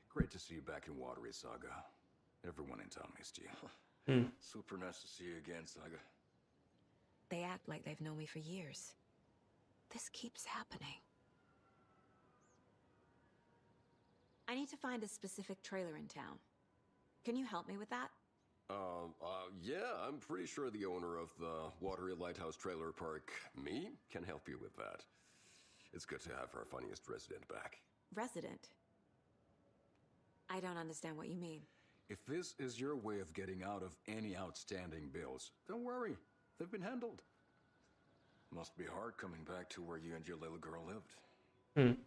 Speaker 14: Great to see you back in Watery, Saga. Everyone in town missed you.
Speaker 4: Super nice to see you again, Saga.
Speaker 3: They act like they've known me for years. This keeps happening. I need to find a specific trailer in town. Can you help me with that?
Speaker 14: Yeah, I'm pretty sure the owner of the Watery Lighthouse Trailer Park, me, can help you with that. It's good to have our funniest resident back.
Speaker 3: Resident? I don't understand what you mean.
Speaker 14: If this is your way of getting out of any outstanding bills, don't worry. They've been handled.
Speaker 4: Must be hard coming back to where you and your little girl lived.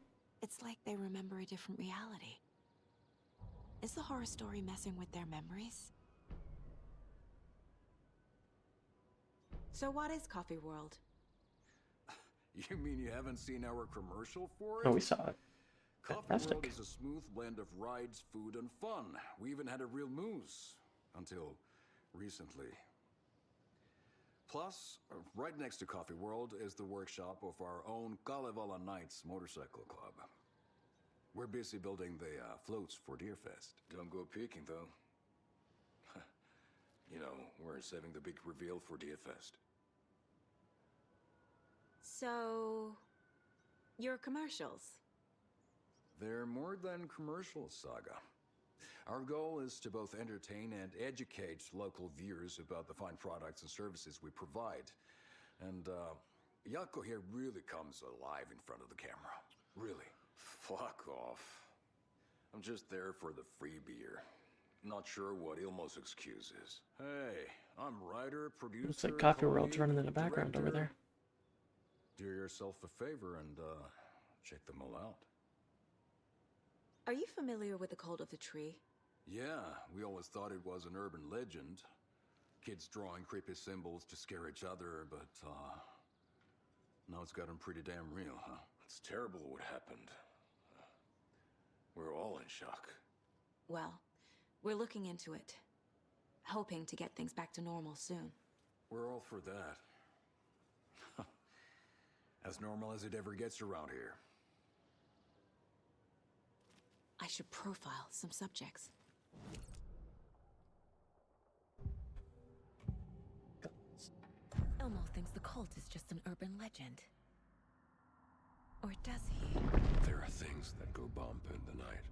Speaker 3: It's like they remember a different reality. Is the horror story messing with their memories? So what is Coffee World?
Speaker 14: You mean you haven't seen our commercial for it?
Speaker 1: Oh, we saw it.
Speaker 14: Coffee
Speaker 1: Fantastic.
Speaker 14: World is a smooth blend of rides, food, and fun. We even had a real moose. Until recently. Plus, right next to Coffee World is the workshop of our own Kalevala Knights Motorcycle Club. We're busy building the floats for Deerfest.
Speaker 4: Don't go peeking, though. You know, we're saving the big reveal for Deerfest.
Speaker 3: So... your commercials?
Speaker 14: They're more than commercials, Saga. Our goal is to both entertain and educate local viewers about the fine products and services we provide. And, Yako here really comes alive in front of the camera. Really.
Speaker 4: Fuck off. I'm just there for the free beer. Not sure what Ilmo's excuse is.
Speaker 14: Hey, I'm writer, producer...
Speaker 1: Looks like Coffee World's
Speaker 14: colleague,
Speaker 1: running in the background over
Speaker 14: director.
Speaker 1: there.
Speaker 14: Do yourself a favor and, check them all out.
Speaker 3: Are you familiar with the Cult of the Tree?
Speaker 14: Yeah, we always thought it was an urban legend. Kids drawing creepy symbols to scare each other, but, now it's gotten pretty damn real, huh?
Speaker 4: It's terrible what happened. We're all in shock.
Speaker 3: Well, we're looking into it. Hoping to get things back to normal soon.
Speaker 4: We're all for that.
Speaker 14: As normal as it ever gets around here.
Speaker 3: I should profile some subjects. Elmo thinks the cult is just an urban legend. Or does he?
Speaker 15: There are things that go bump in the night.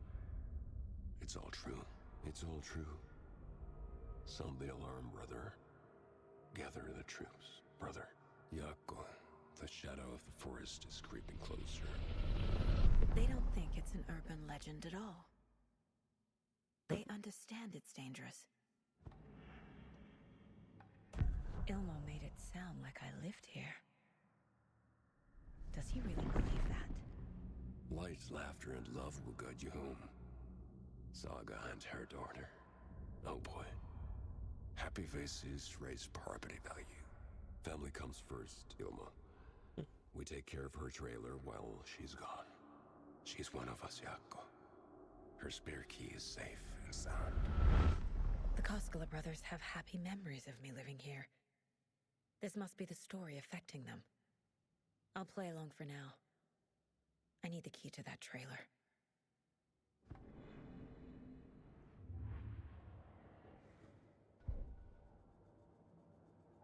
Speaker 15: It's all true. It's all true. Sound the alarm, brother. Gather the troops, brother. Yako, the shadow of the forest is creeping closer.
Speaker 3: They don't think it's an urban legend at all. They understand it's dangerous. Ilmo made it sound like I lived here. Does he really believe that?
Speaker 15: Light, laughter, and love will guide you home. Saga and her daughter. Oh boy. Happy faces raise property value. Family comes first, Ilma. We take care of her trailer while she's gone. She's one of us, Yako. Her spare key is safe and sound.
Speaker 3: The Koskela brothers have happy memories of me living here. This must be the story affecting them. I'll play along for now. I need the key to that trailer.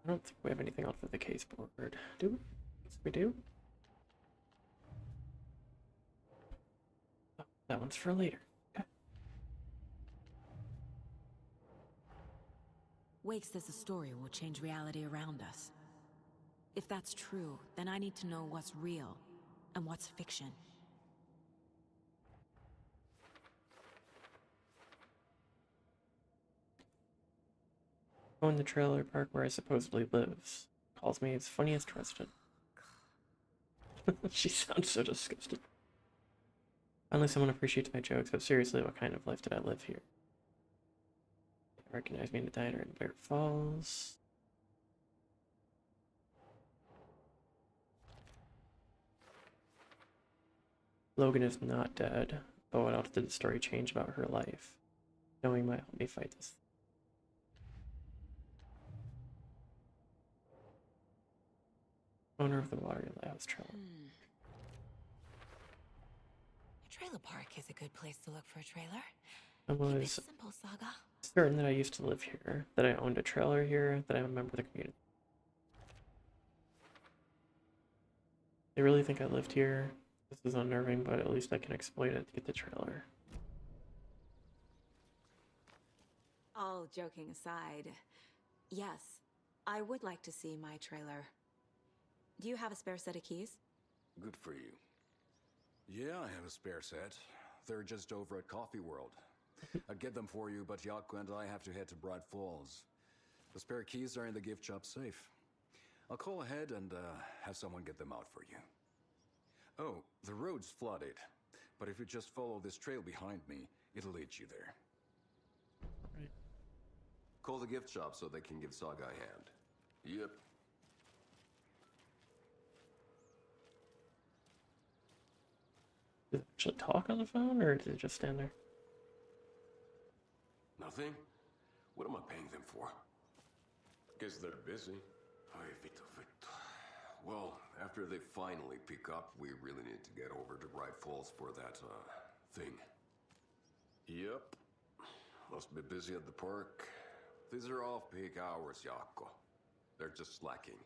Speaker 1: I don't think we have anything else for the case board, do we? Yes, we do. Oh, that one's for later. Okay.
Speaker 3: Wake says the story will change reality around us. If that's true, then I need to know what's real and what's fiction.
Speaker 1: Go in the trailer park where I supposedly lives. Calls me its funniest resident. She sounds so disgusted. Finally, someone appreciates my jokes, but seriously, what kind of life did I live here? They recognize me in the diner in Bear Falls. Logan is not dead, but what else did the story change about her life? Knowing might help me fight this. Owner of the Water Lighthouse trailer.
Speaker 3: A trailer park is a good place to look for a trailer.
Speaker 1: I
Speaker 3: Keep it
Speaker 1: was
Speaker 3: simple, Saga.
Speaker 1: certain that I used to live here, that I owned a trailer here, that I'm a member of the community. They really think I lived here. This is unnerving, but at least I can exploit it to get the trailer.
Speaker 3: All joking aside, yes, I would like to see my trailer. Do you have a spare set of keys?
Speaker 14: Good for you. Yeah, I have a spare set. They're just over at Coffee World. I'd get them for you, but Yako and I have to head to Bright Falls. The spare keys are in the gift shop safe. I'll call ahead and have someone get them out for you. Oh, the road's flooded, but if you just follow this trail behind me, it'll lead you there.
Speaker 1: Right.
Speaker 15: Call the gift shop so they can give Saga a hand. Yep.
Speaker 1: Does it actually talk on the phone, or does it just stand there?
Speaker 15: Nothing? What am I paying them for? Guess they're busy. Ay, Vito. Well, after they finally pick up, we really need to get over to Bright Falls for that, thing. Yep. Must be busy at the park. These are off-peak hours, Yako. They're just slacking.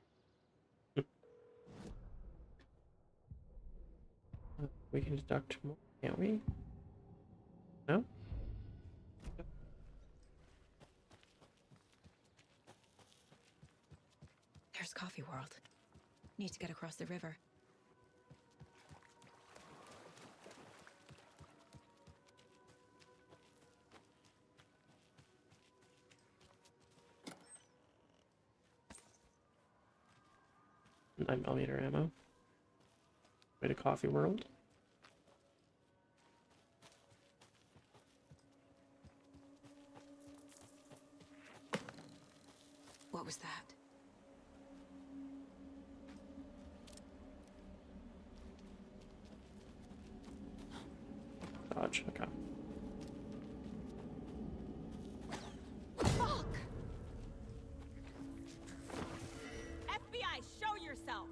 Speaker 1: We can deduct more, can't we? No?
Speaker 3: There's Coffee World. Need to get across the river.
Speaker 1: $9mm ammo. Way to Coffee World.
Speaker 3: What was that?
Speaker 1: Dodge, okay.
Speaker 3: Fuck! FBI, show yourself!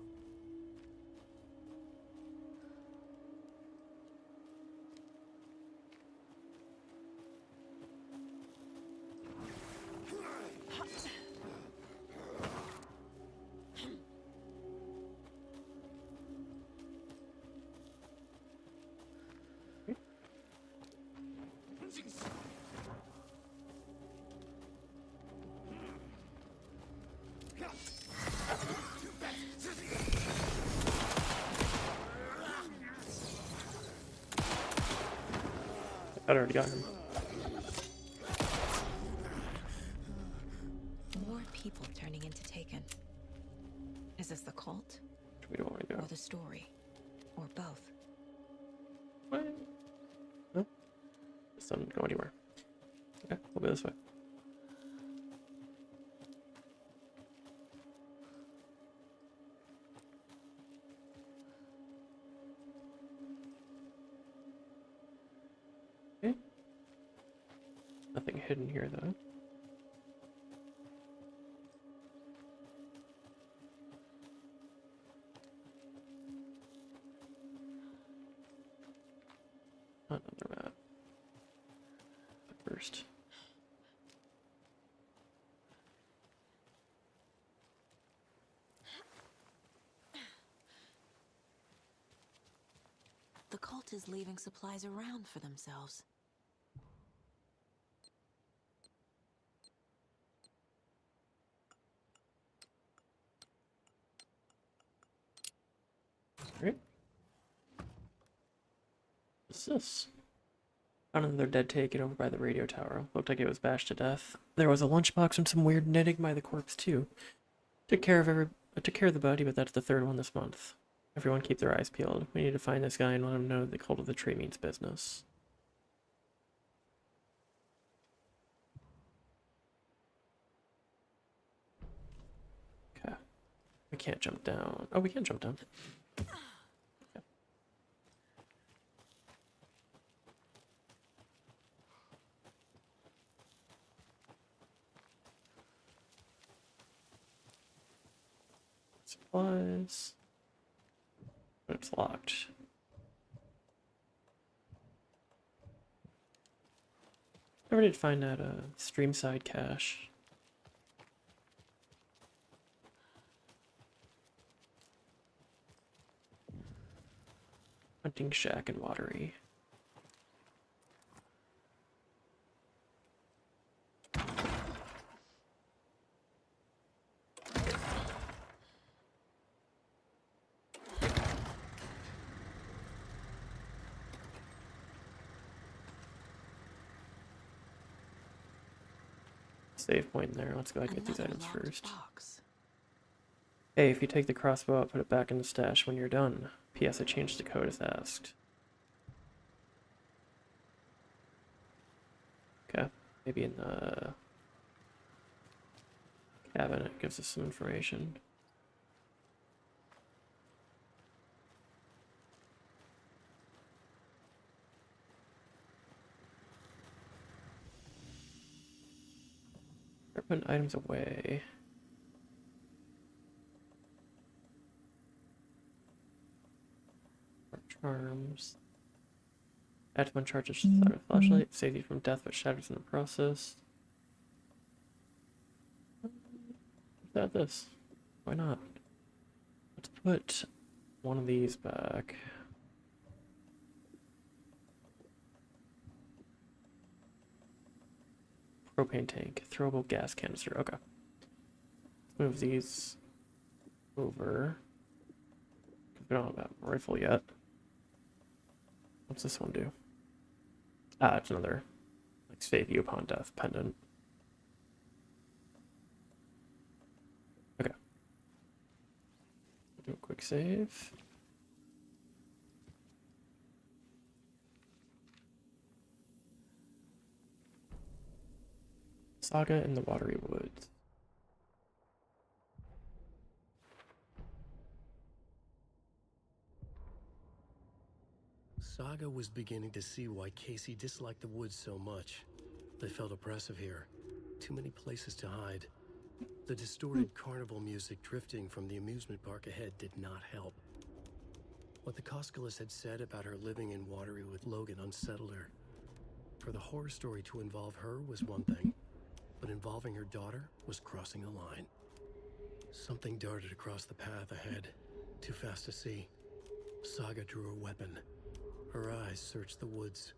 Speaker 1: I already got him.
Speaker 3: More people turning into Taken. Is this the cult?
Speaker 1: We don't want to go.
Speaker 3: Or the story? Or both?
Speaker 1: What? No. This doesn't go anywhere. Okay, we'll go this way. Okay. Nothing hidden here though. Another map. First.
Speaker 3: The cult is leaving supplies around for themselves.
Speaker 1: Right. What's this? Found another dead Taken over by the radio tower. Looked like it was bashed to death. There was a lunchbox and some weird knitting by the corpse too. Took care of the body, but that's the third one this month. Everyone keep their eyes peeled. We need to find this guy and let him know the cult of the tree means business. Okay. We can't jump down. Oh, we can jump down. Okay. Supplies. But it's locked. Never did find that streamside cache. Hunting shack and watery. Save point in there. Let's go ahead and get these items first. Hey, if you take the crossbow out, put it back in the stash when you're done. P.S. I changed the code as asked. Okay, maybe in the cabinet it gives us some information. Start putting items away. Charms. Add to one charges without a flashlight. Save you from death but shatters in the process. Let's add this. Why not? Let's put one of these back. Propane tank. Throwable gas canister. Okay. Move these over. We don't have that rifle yet. What's this one do? Ah, it's another like save you upon death pendant. Okay. Do a quick save. Saga in the Watery Woods.
Speaker 9: Saga was beginning to see why Casey disliked the woods so much. They felt oppressive here. Too many places to hide. The distorted carnival music drifting from the amusement park ahead did not help. What the Koskalis had said about her living in Watery with Logan unsettled her. For the horror story to involve her was one thing, but involving her daughter was crossing a line. Something darted across the path ahead, too fast to see. Saga drew her weapon. Her eyes searched the woods.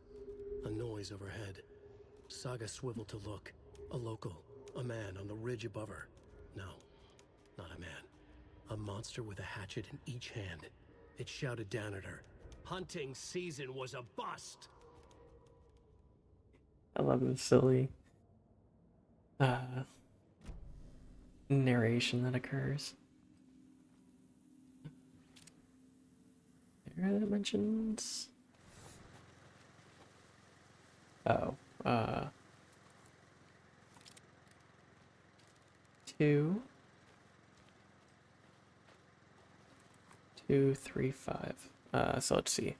Speaker 9: A noise overhead. Saga swiveled to look. A local. A man on the ridge above her. No, not a man. A monster with a hatchet in each hand. It shouted down at her. Hunting season was a bust!
Speaker 1: I love the silly narration that occurs. There that mentions. Oh, 2, 2, 3, 5. So let's see.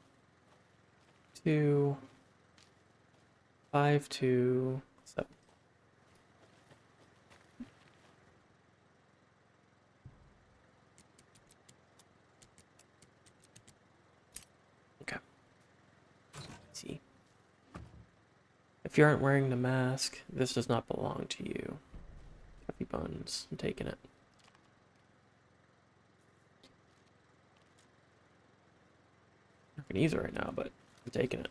Speaker 1: 2, 5, 2, 7. Okay. Let's see. If you aren't wearing the mask, this does not belong to you. Puffy Buns, I'm taking it. Not gonna use it right now, but I'm taking it.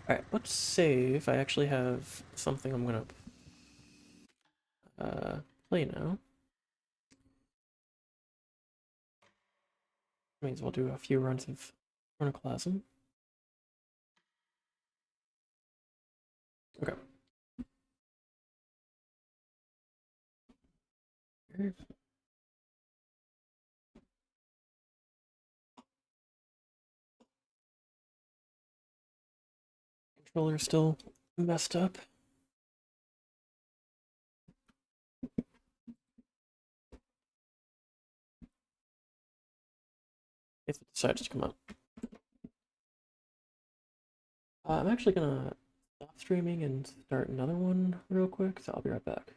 Speaker 1: Alright, let's save. I actually have something I'm gonna play now. Means we'll do a few runs of Chronoclasm. Okay. Controller's still messed up. If it decides to come up. I'm actually gonna stop streaming and start another one real quick, so I'll be right back.